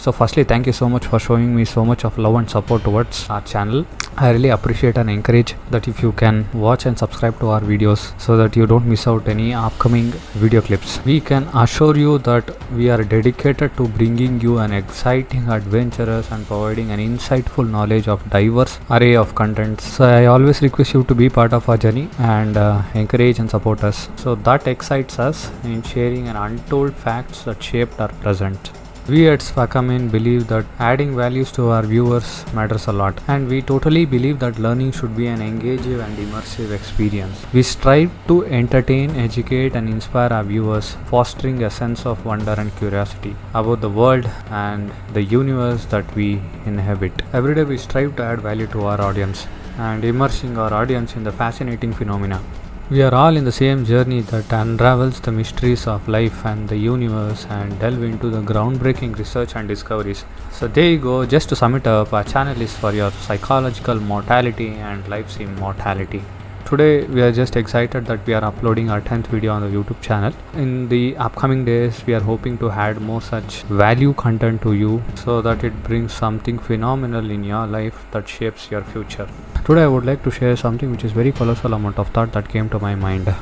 So firstly, thank you so much for showing me so much of love and support towards our channel. I really appreciate and encourage that if you can watch and subscribe to our videos so that you don't miss out any upcoming video clips. We can assure you that we are dedicated to bringing you an exciting, adventurous and providing an insightful knowledge of diverse array of contents. So I always request you to be part of our journey and encourage and support us. So that excites us in sharing an untold facts that shaped our present. We at Svakamin believe that adding values to our viewers matters a lot, and we totally believe that learning should be an engaging and immersive experience. We strive to entertain, educate and inspire our viewers, fostering a sense of wonder and curiosity about the world and the universe that we inhabit. Every day we strive to add value to our audience and immersing our audience in the fascinating phenomena. We are all in the same journey that unravels the mysteries of life and the universe and delve into the groundbreaking research and discoveries. So there you go, just to sum it up, our channel is for your psychological mortality and life's immortality. Today we are just excited that we are uploading our 10th video on the YouTube channel. In the upcoming days we are hoping to add more such value content to you so that it brings something phenomenal in your life that shapes your future. Today I would like to share something which is very colossal amount of thought that came to my mind.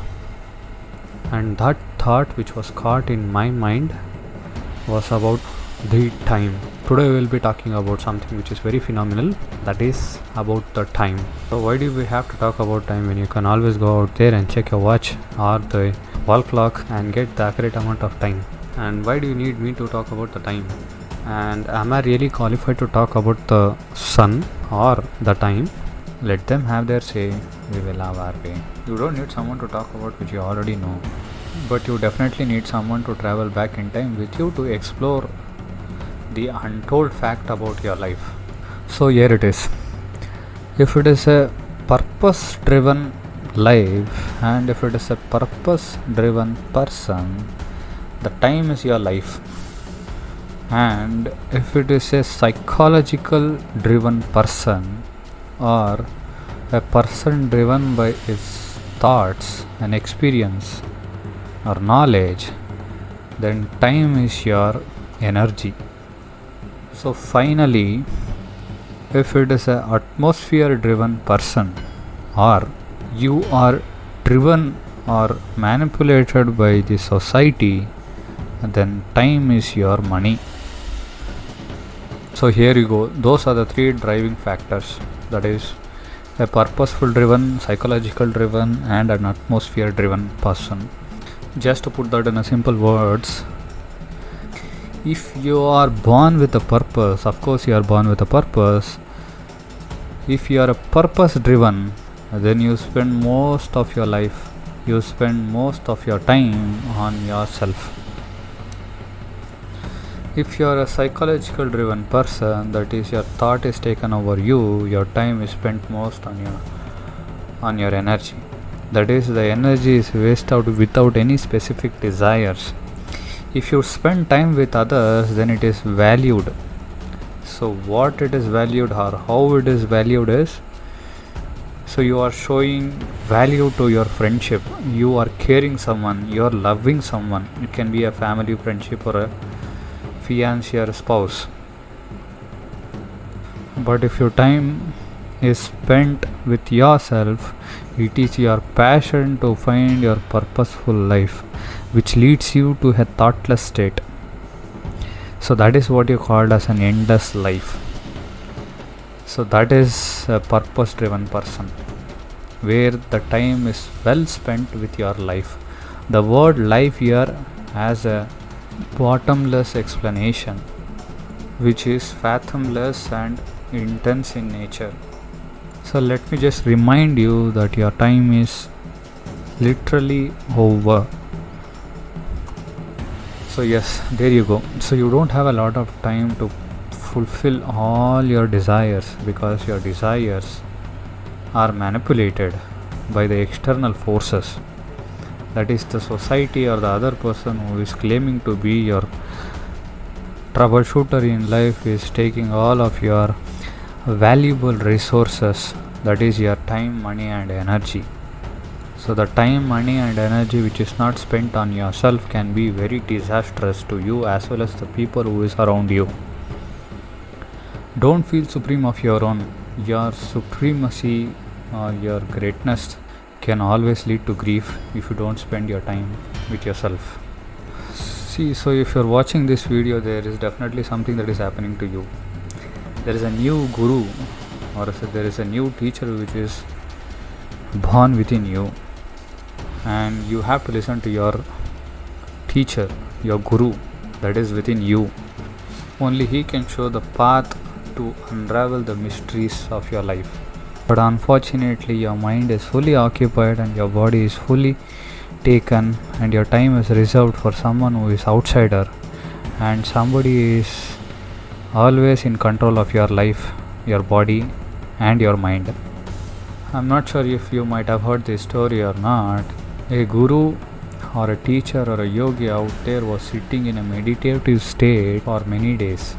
And that thought which was caught in my mind was about the time. Today we will be talking about something which is very phenomenal, that is about the time. So why do we have to talk about time when you can always go out there and check your watch or the wall clock and get the accurate amount of time? And why do you need me to talk about the time? And am I really qualified to talk about the sun or the time? Let them have their say, we will have our way. You don't need someone to talk about which you already know, but you definitely need someone to travel back in time with you to explore the untold fact about your life. So here it is. If it is a purpose driven life and if it is a purpose driven person, the time is your life. And if it is a psychological driven person or a person driven by his thoughts and experience or knowledge, then time is your energy. So finally, if it is an atmosphere driven person or you are driven or manipulated by the society, then time is your money. So here you go, those are the three driving factors, that is a purposeful driven, psychological driven and an atmosphere driven person. Just to put that in a simple words, if you are born with a purpose, of course you are born with a purpose. If you are a purpose driven, then you spend most of your life, you spend most of your time on yourself. If you are a psychological driven person, that is your thought is taken over you, your time is spent most on your energy. That is, the energy is wasted out without any specific desires. If you spend time with others, then it is valued. So what it is valued or how it is valued is, so you are showing value to your friendship, you are caring someone, you are loving someone. It can be a family friendship or a fiancé or a spouse. But if your time is spent with yourself, it is your passion to find your purposeful life which leads you to a thoughtless state. So that is what you called as an endless life. So that is a purpose driven person where the time is well spent with your life. The word life here has a bottomless explanation which is fathomless and intense in nature. So let me just remind you that your time is literally over. So yes, there you go. So you don't have a lot of time to fulfill all your desires because your desires are manipulated by the external forces. That is the society or the other person who is claiming to be your troubleshooter in life is taking all of your valuable resources, that is your time, money and energy. So the time, money and energy which is not spent on yourself can be very disastrous to you as well as the people who is around you. Don't feel supreme of your own. Your supremacy or your greatness can always lead to grief if you don't spend your time with yourself. See, so if you're watching this video, there is definitely something that is happening to you. There is a new guru, or there is a new teacher which is born within you, and you have to listen to your teacher, your guru that is within you. Only he can show the path to unravel the mysteries of your life. But unfortunately, your mind is fully occupied and your body is fully taken, and your time is reserved for someone who is outsider, and somebody is always in control of your life, your body and your mind. I'm not sure if you might have heard this story or not. A guru or a teacher or a yogi out there was sitting in a meditative state for many days.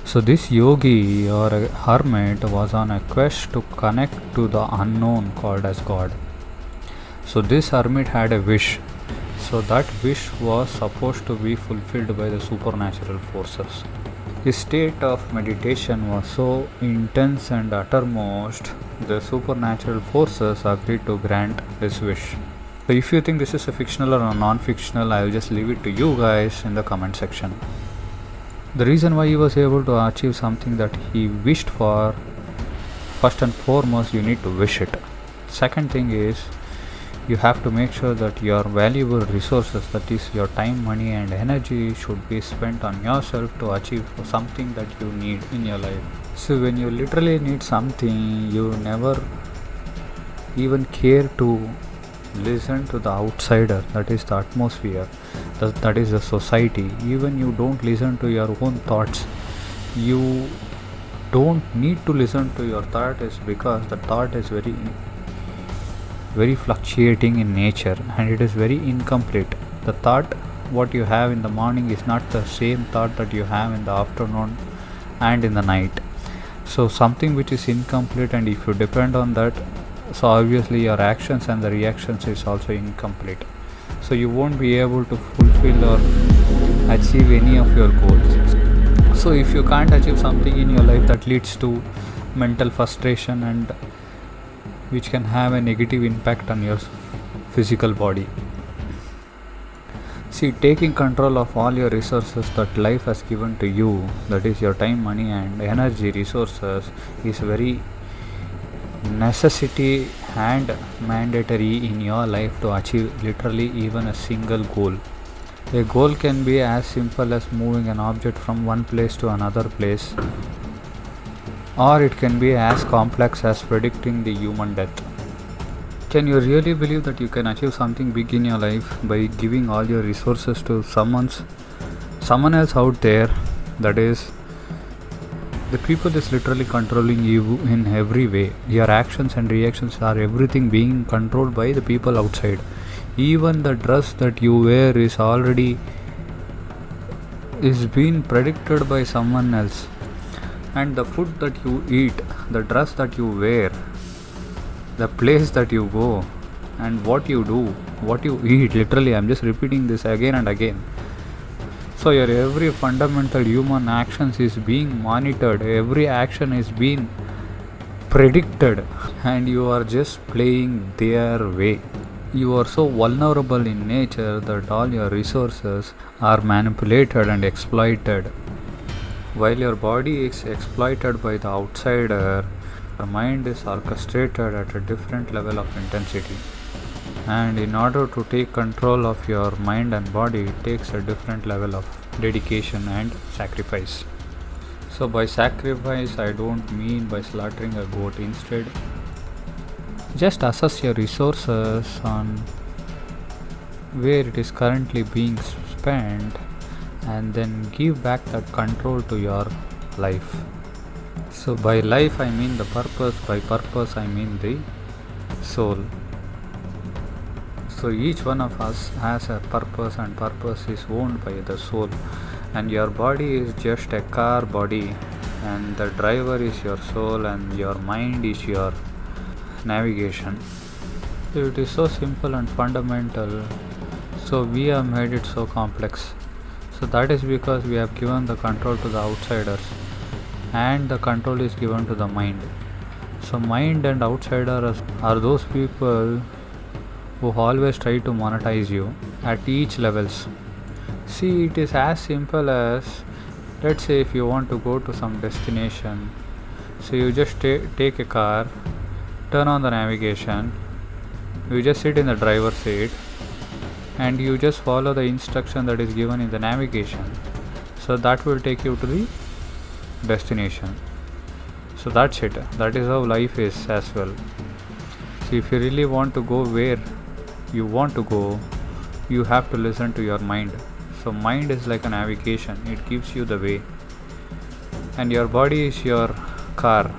So this yogi or a hermit was on a quest to connect to the unknown called as God. So this hermit had a wish. So that wish was supposed to be fulfilled by the supernatural forces. His state of meditation was so intense and uttermost, the supernatural forces agreed to grant his wish. So if you think this is a fictional or a non-fictional, I will just leave it to you guys in the comment section. The reason why he was able to achieve something that he wished for, first and foremost, you need to wish it. Second thing is, you have to make sure that your valuable resources, that is your time, money and energy, should be spent on yourself to achieve something that you need in your life. So when you literally need something, you never even care to listen to the outsider, that is the atmosphere, that is the society. Even you don't listen to your own thoughts. You don't need to listen to your thought, is because the thought is very fluctuating in nature and it is very incomplete. The thought what you have in the morning is not the same thought that you have in the afternoon and in the night. So something which is incomplete, and if you depend on that, so obviously your actions and the reactions is also incomplete. So you won't be able to fulfill or achieve any of your goals. So if you can't achieve something in your life, that leads to mental frustration, and which can have a negative impact on your physical body. See, taking control of all your resources that life has given to you, that is your time, money and energy resources, is very necessity and mandatory in your life to achieve literally even a single goal. A goal can be as simple as moving an object from one place to another place, or it can be as complex as predicting the human death. Can you really believe that you can achieve something big in your life by giving all your resources to someone else out there? That is, the people is literally controlling you in every way. Your actions and reactions are everything being controlled by the people outside. Even the dress that you wear is being predicted by someone else. And the food that you eat, the dress that you wear, the place that you go, and what you do, what you eat, literally I'm just repeating this again and again. So your every fundamental human actions is being monitored, every action is being predicted, and you are just playing their way. You are so vulnerable in nature that all your resources are manipulated and exploited. While your body is exploited by the outsider, your mind is orchestrated at a different level of intensity. And in order to take control of your mind and body, it takes a different level of dedication and sacrifice. So by sacrifice, I don't mean by slaughtering a goat. Instead, just assess your resources on where it is currently being spent, and then give back that control to your life. So by life I mean the purpose, by purpose I mean the soul. So each one of us has a purpose, and purpose is owned by the soul, and your body is just a car body, and the driver is your soul, and your mind is your navigation. So it is so simple and fundamental, so we have made it so complex. So that is because we have given the control to the outsiders. and the control is given to the mind. So mind and outsider are those people who always try to monetize you at each levels. See, it is as simple as, let's say if you want to go to some destination, so you just take a car, turn on the navigation, you just sit in the driver's seat and you just follow the instruction that is given in the navigation. So that will take you to the destination. So that's it. That is how life is as well. So if you really want to go where you want to go, you have to listen to your mind. So mind is like a navigation. It gives you the way. And your body is your car.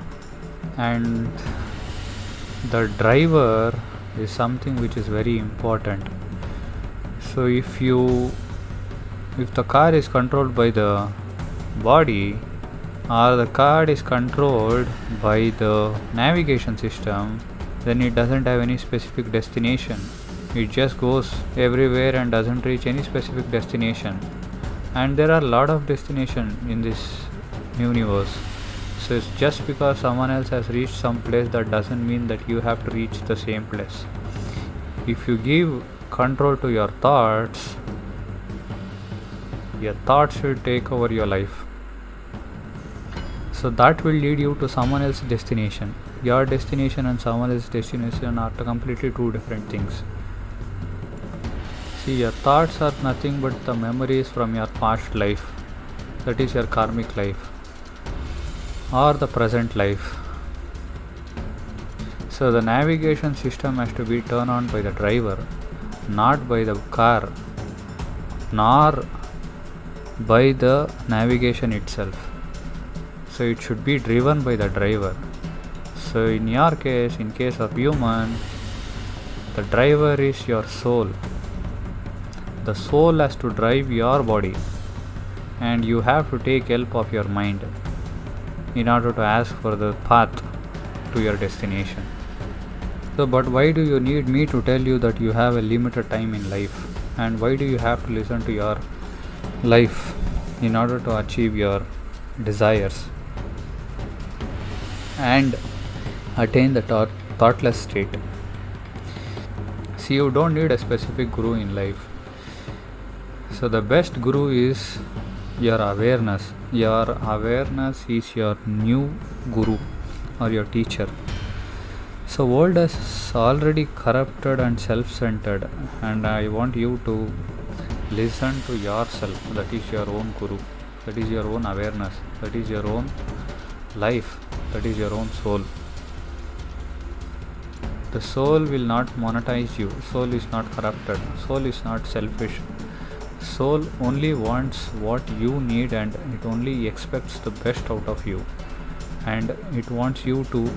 And the driver is something which is very important. So if the car is controlled by the body, or the car is controlled by the navigation system, then it doesn't have any specific destination. It just goes everywhere and doesn't reach any specific destination. And there are a lot of destinations in this universe. So it's just because someone else has reached some place, that doesn't mean that you have to reach the same place. If you give control to your thoughts will take over your life. So that will lead you to someone else's destination. Your destination and someone else's destination are completely two different things. See, your thoughts are nothing but the memories from your past life. That is your karmic life or the present life. So the navigation system has to be turned on by the driver, not by the car, nor by the navigation itself. So it should be driven by the driver. So in your case, in case of human, the driver is your soul. The soul has to drive your body, and you have to take help of your mind in order to ask for the path to your destination. So, but why do you need me to tell you that you have a limited time in life? And why do you have to listen to your life in order to achieve your desires and attain the thoughtless state? See, you don't need a specific guru in life. So the best guru is your awareness. Your awareness is your new guru or your teacher. So world is already corrupted and self-centered, and I want you to listen to yourself. That is your own guru. That is your own awareness. That is your own life. That is your own soul. The soul will not monetize you. Soul is not corrupted. Soul is not selfish. Soul only wants what you need, and it only expects the best out of you, and it wants you to.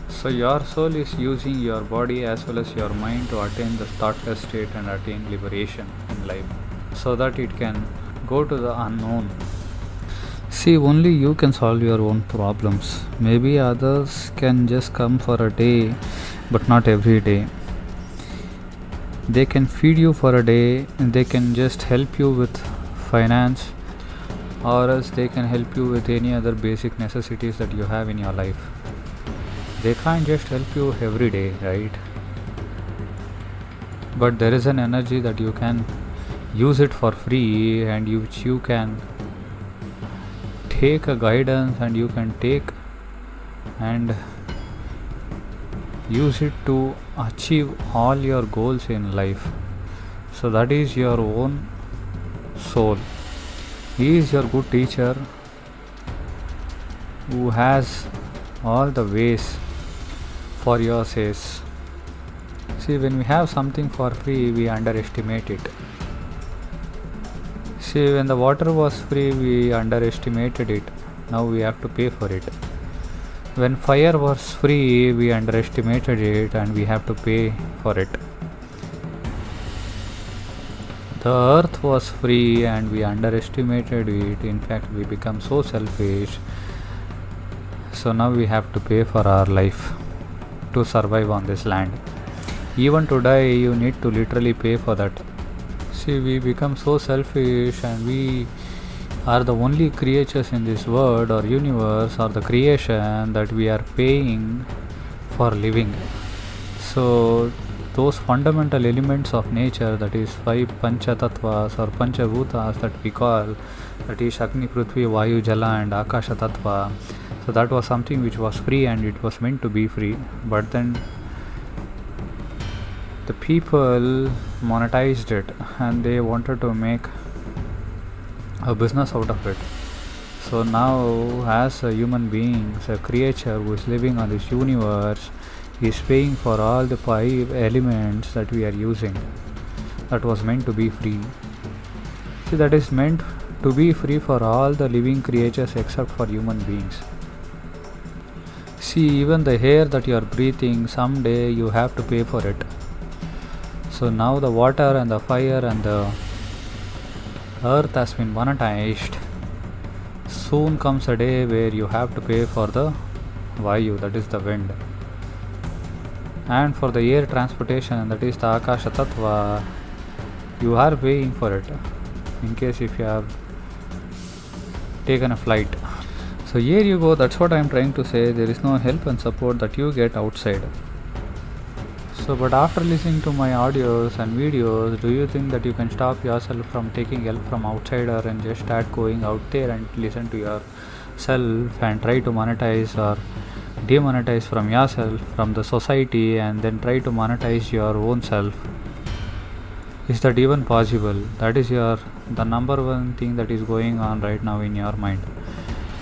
So your soul is using your body as well as your mind to attain the thoughtless state and attain liberation in life, so that it can go to the unknown. See, only you can solve your own problems. Maybe others can just come for a day, but not every day. They can feed you for a day, and they can just help you with finance, or else they can help you with any other basic necessities that you have in your life. They can't just help you every day, right? But there is an energy that you can use it for free, and which you can take a guidance, and you can take and use it to achieve all your goals in life. So that is your own soul. He is your good teacher who has all the ways for your says. See, when we have something for free, we underestimate it. See, when the water was free, we underestimated it. Now we have to pay for it. When fire was free, we underestimated it and we have to pay for it. The earth was free and we underestimated it. In fact, we become so selfish. So now we have to pay for our life to survive on this land. Even to die, you need to literally pay for that. See, we become so selfish and we are the only creatures in this world or universe or the creation that we are paying for living. So those fundamental elements of nature, that is 5 pancha tattvas or panchabhutas that we call, that is Agni, Prithvi, Vayu, Jala and Akasha Tattva. So that was something which was free and it was meant to be free. But then the people monetized it and they wanted to make a business out of it. So now, as a human being, a creature who is living on this universe, is paying for all the 5 elements that we are using, that was meant to be free. See, that is meant to be free for all the living creatures except for human beings. See, even the air that you are breathing, someday you have to pay for it. So now the water and the fire and the earth has been monetized. Soon comes a day where you have to pay for the Vayu, that is the wind, and for the air transportation, that is the Akasha Tattva. You are paying for it in case if you have taken a flight. So here you go, that's what I am trying to say. There is no help and support that you get outside. So but after listening to my audios and videos, do you think that you can stop yourself from taking help from outsider and just start going out there and listen to yourself and try to monetize or demonetize from yourself, from the society, and then try to monetize your own self? Is that even possible? That is the number one thing that is going on right now in your mind.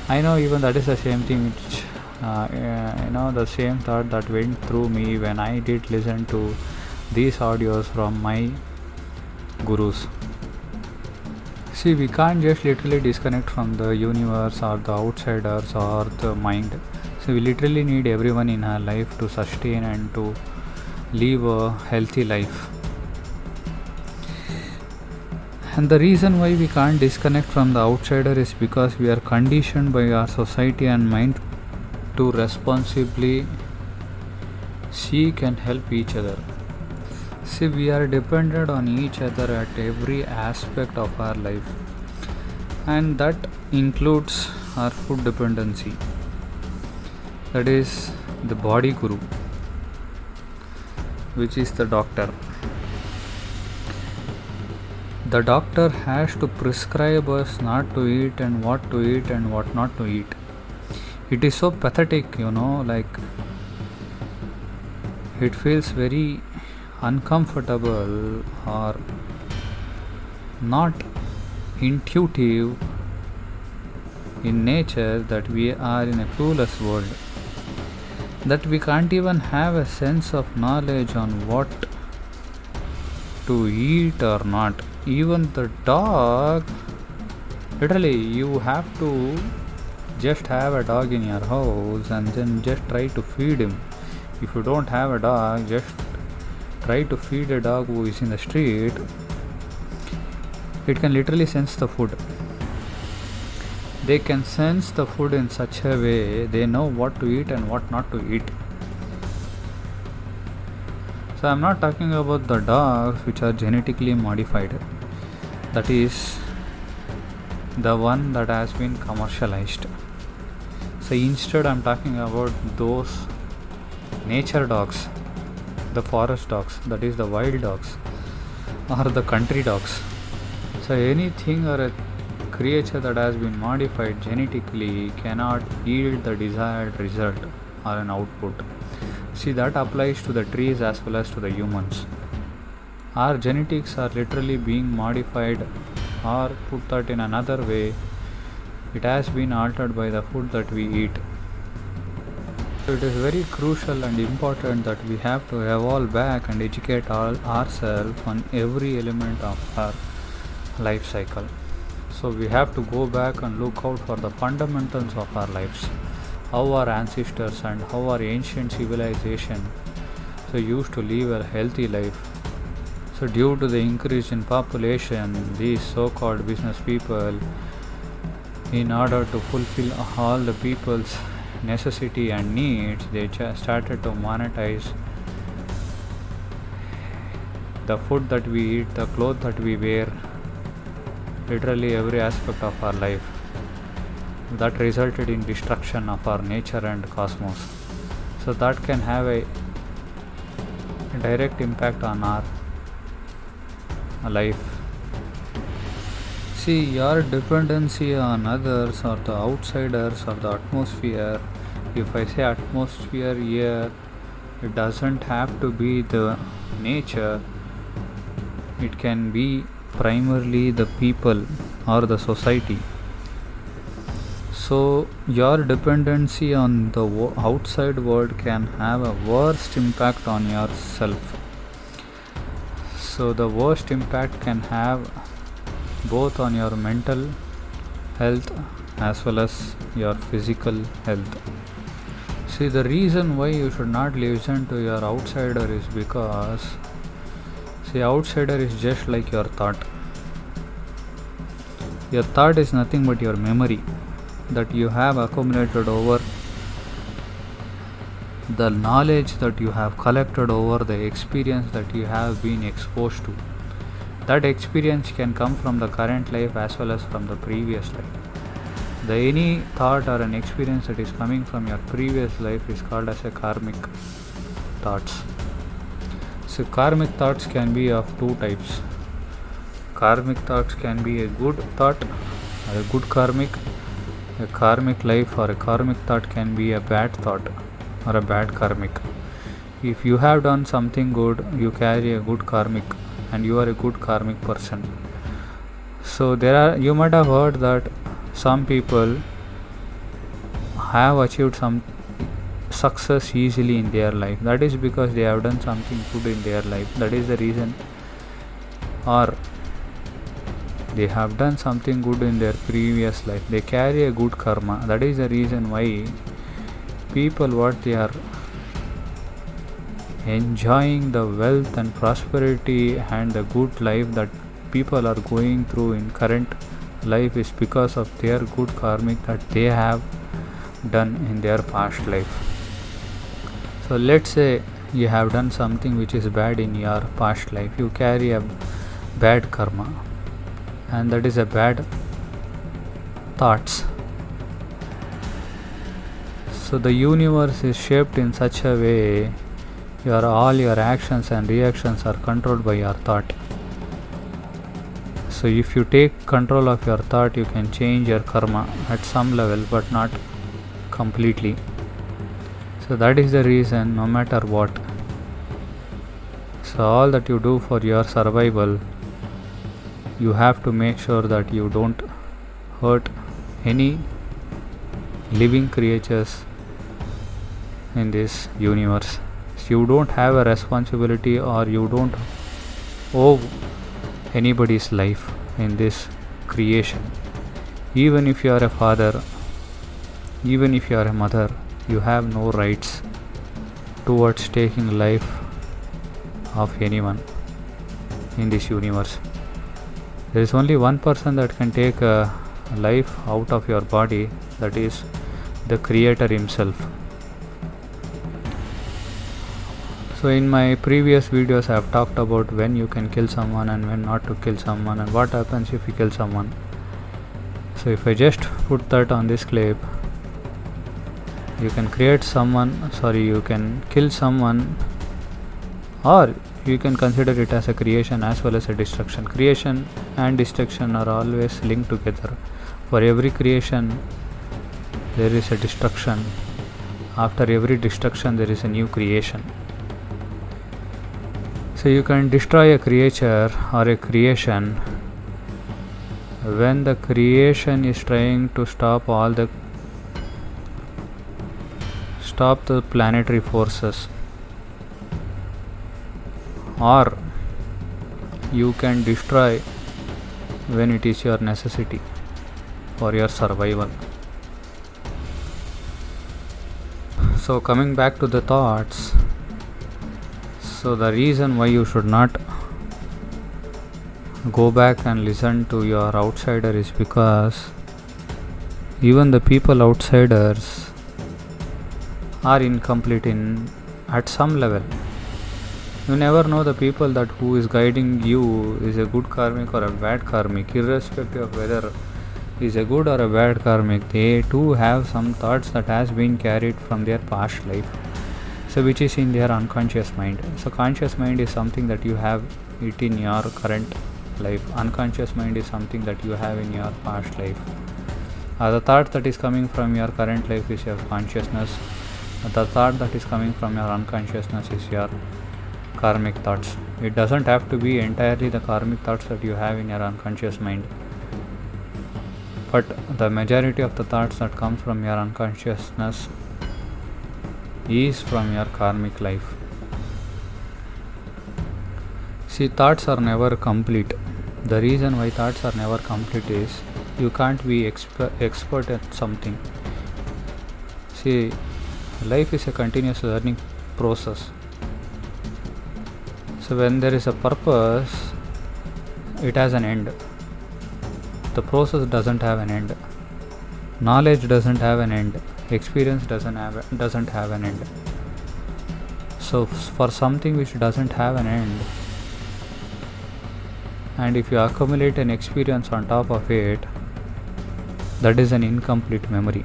I know even that is the same thing which the same thought that went through me when I did listen to these audios from my gurus. See, we can't just literally disconnect from the universe or the outsiders or the mind. So we literally need everyone in our life to sustain and to live a healthy life. And the reason why we can't disconnect from the outsider is because we are conditioned by our society and mind to responsibly seek and help each other. See, we are dependent on each other at every aspect of our life, and that includes our food dependency. That is the body guru, which is the doctor. The doctor has to prescribe us not to eat and what to eat and what not to eat. It is so pathetic, like it feels very uncomfortable or not intuitive in nature that we are in a clueless world, that we can't even have a sense of knowledge on what to eat or not. Even the dog, literally you have to just have a dog in your house and then just try to feed him. If you don't have a dog, just try to feed a dog who is in the street. It can literally sense the food. They can sense the food in such a way, they know what to eat and what not to eat. So I'm not talking about the dogs which are genetically modified. That is the one that has been commercialized. So instead I'm talking about those nature dogs, the forest dogs, that is the wild dogs or the country dogs. So anything or a creature that has been modified genetically cannot yield the desired result or an output. See, that applies to the trees as well as to the humans. Our genetics are literally being modified, or put that in another way, it has been altered by the food that we eat. So it is very crucial and important that we have to evolve back and educate ourselves on every element of our life cycle. So we have to go back and look out for the fundamentals of our lives, how our ancestors and how our ancient civilization used to live a healthy life. So due to the increase in population, these so-called business people, in order to fulfill all the people's necessity and needs, they started to monetize the food that we eat, the clothes that we wear, literally every aspect of our life, that resulted in destruction of our nature and cosmos. So that can have a direct impact on our life. See, your dependency on others or the outsiders or the atmosphere, if I say atmosphere here, it doesn't have to be the nature, it can be primarily the people or the society. So your dependency on the outside world can have a worst impact on yourself. So the worst impact can have both on your mental health as well as your physical health. See, the reason why you should not listen to your outsider is because, see, outsider is just like your thought. Your thought is nothing but your memory that you have accumulated over the knowledge that you have collected over the experience that you have been exposed to. That experience can come from the current life as well as from the previous life. The any thought or an experience that is coming from your previous life is called as a karmic thoughts. So karmic thoughts can be of two types. Karmic thoughts can be a good thought or a good karmic. A karmic life or a karmic thought can be a bad thought or a bad karmic. If you have done something good, you carry a good karmic and you are a good karmic person. So you might have heard that some people have achieved some success easily in their life. That is because they have done something good in their life. That is the reason. Or they have done something good in their previous life. They carry a good karma. That is the reason why people, what they are enjoying the wealth and prosperity and the good life that people are going through in current life is because of their good karmic that they have done in their past life. So let's say you have done something which is bad in your past life. You carry a bad karma, and that is a bad thoughts. So the universe is shaped in such a way all your actions and reactions are controlled by your thought. So if you take control of your thought, you can change your karma at some level, but not completely. So that is the reason, no matter what, so all that you do for your survival, you have to make sure that you don't hurt any living creatures in this universe. So you don't have a responsibility or you don't owe anybody's life in this creation. Even if you are a father, even if you are a mother, you have no rights towards taking life of anyone in this universe. There is only one person that can take a life out of your body, that is the Creator Himself. So in my previous videos I have talked about when you can kill someone and when not to kill someone and what happens if you kill someone. So if I just put that on this clip, you can you can kill someone, or you can consider it as a creation as well as a destruction. Creation and destruction are always linked together. For every creation there is a destruction. After every destruction there is a new creation. So you can destroy a creature or a creation when the creation is trying to stop the planetary forces, or you can destroy when it is your necessity for your survival. So coming back to the thoughts, so the reason why you should not go back and listen to your outsider is because even the people outsiders are incomplete at some level. You never know the people that who is guiding you is a good karmic or a bad karmic, irrespective of whether is a good or a bad karmic. They too have some thoughts that has been carried from their past life, so which is in their unconscious mind. So conscious mind is something that you have it in your current life. Unconscious mind is something that you have in your past life. The thought that is coming from your current life is your consciousness. The thought that is coming from your unconsciousness is your karmic thoughts. It doesn't have to be entirely the karmic thoughts that you have in your unconscious mind, but the majority of the thoughts that come from your unconsciousness is from your karmic life. See, thoughts are never complete. The reason why thoughts are never complete is you can't be expert at something. See, life is a continuous learning process. So when there is a purpose, it has an end. The process doesn't have an end. Knowledge doesn't have an end. Experience doesn't have an end. So for something which doesn't have an end, and if you accumulate an experience on top of it, that is an incomplete memory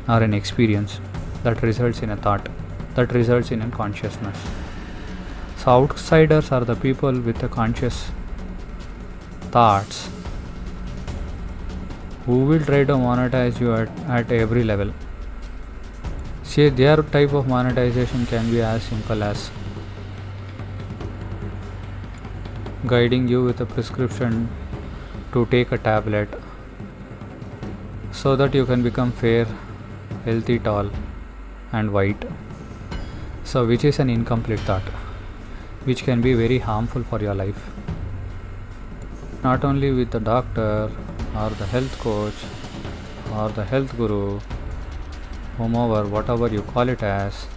or an experience that results in a thought, that results in a consciousness. So outsiders are the people with the conscious thoughts who will try to monetize you at every level. See, their type of monetization can be as simple as guiding you with a prescription to take a tablet so that you can become fair, healthy, tall and white. So which is an incomplete thought, which can be very harmful for your life. Not only with the doctor or the health coach or the health guru, whomever, whatever you call it as,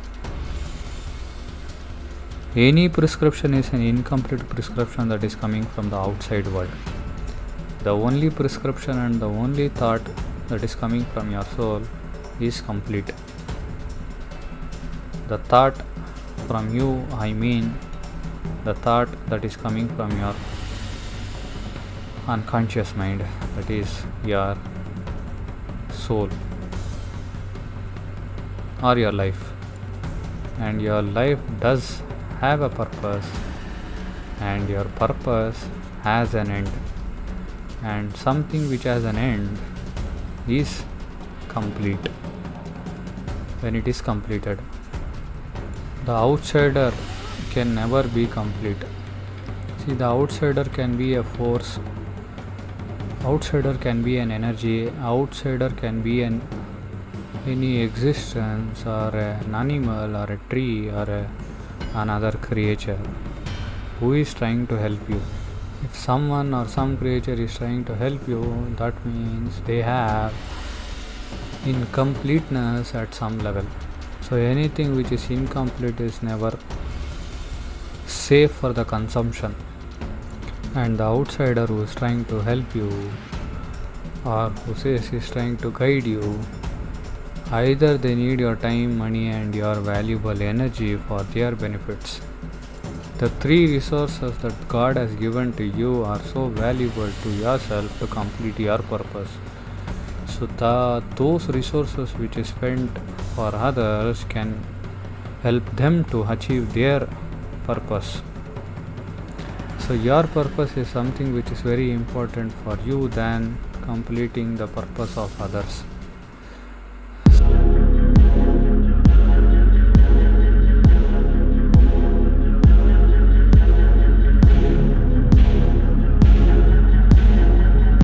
any prescription is an incomplete prescription that is coming from the outside world. The only prescription and the only thought that is coming from your soul is complete. The thought from you, I mean the thought that is coming from your unconscious mind, that is your soul or your life. And your life does have a purpose, and your purpose has an end, and something which has an end is complete when it is completed. The outsider can never be complete. See, the outsider can be a force, outsider can be an energy, outsider can be any existence or an animal or a tree or another creature who is trying to help you. If someone or some creature is trying to help you, that means they have incompleteness at some level. So anything which is incomplete is never safe for the consumption. And the outsider who is trying to help you or who says is trying to guide you, either they need your time, money and your valuable energy for their benefits. The three resources that God has given to you are so valuable to yourself to complete your purpose. So those resources which is spent for others can help them to achieve their purpose. So your purpose is something which is very important for you than completing the purpose of others.